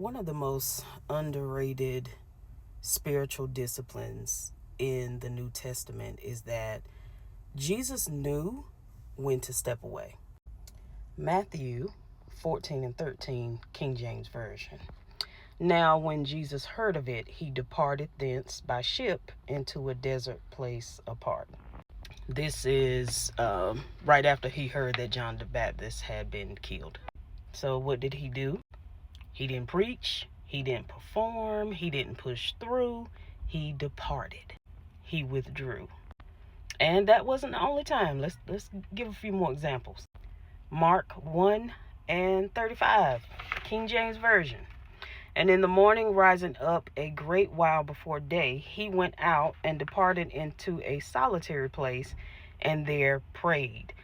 One of the most underrated spiritual disciplines in the New Testament is that Jesus knew when to step away. Matthew 14 and 13, King James Version. Now, when Jesus heard of it, he departed thence by ship into a desert place apart. This is right after he heard that John the Baptist had been killed. So, what did he do? He didn't preach, he didn't perform, he didn't push through, he departed. He withdrew. And that wasn't the only time. Let's give a few more examples. Mark 1 and 35, King James Version. And in the morning, rising up a great while before day, he went out and departed into a solitary place and there prayed.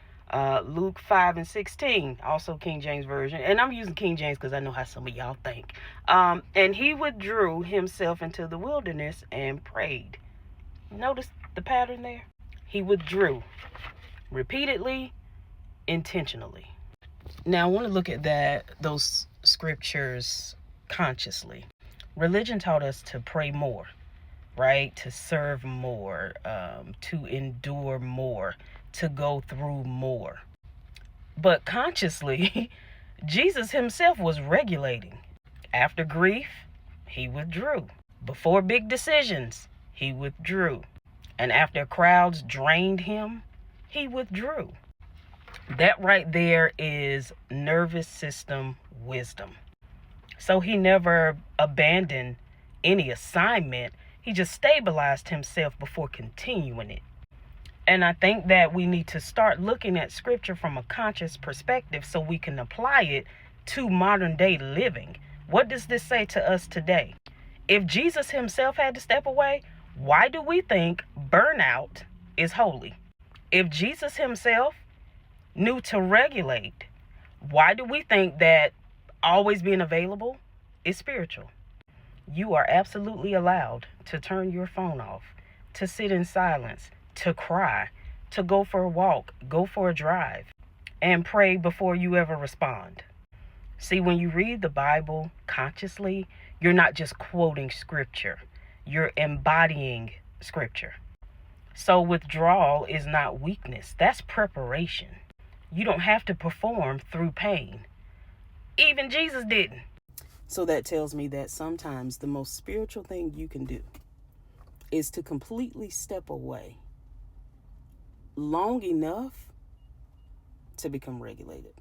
Luke 5 and 16, also King James Version. And I'm using King James because I know how some of y'all think. And he withdrew himself into the wilderness and prayed. Notice the pattern there? He withdrew repeatedly, intentionally. Now I want to look at those scriptures consciously. Religion taught us to pray more, right? To serve more, to endure more, to go through more. But consciously, Jesus himself was regulating. After grief, he withdrew. Before big decisions, he withdrew. And after crowds drained him, he withdrew. That right there is nervous system wisdom. So he never abandoned any assignment. He just stabilized himself before continuing it. And I think that we need to start looking at scripture from a conscious perspective so we can apply it to modern day living. What does this say to us today? If Jesus himself had to step away, why do we think burnout is holy? If Jesus himself knew to regulate, why do we think that always being available is spiritual? You are absolutely allowed to turn your phone off, to sit in silence, to cry, to go for a walk, go for a drive, and pray before you ever respond. See, when you read the Bible consciously, you're not just quoting scripture, you're embodying scripture. So withdrawal is not weakness, that's preparation. You don't have to perform through pain. Even Jesus didn't. So that tells me that sometimes the most spiritual thing you can do is to completely step away long enough to become regulated.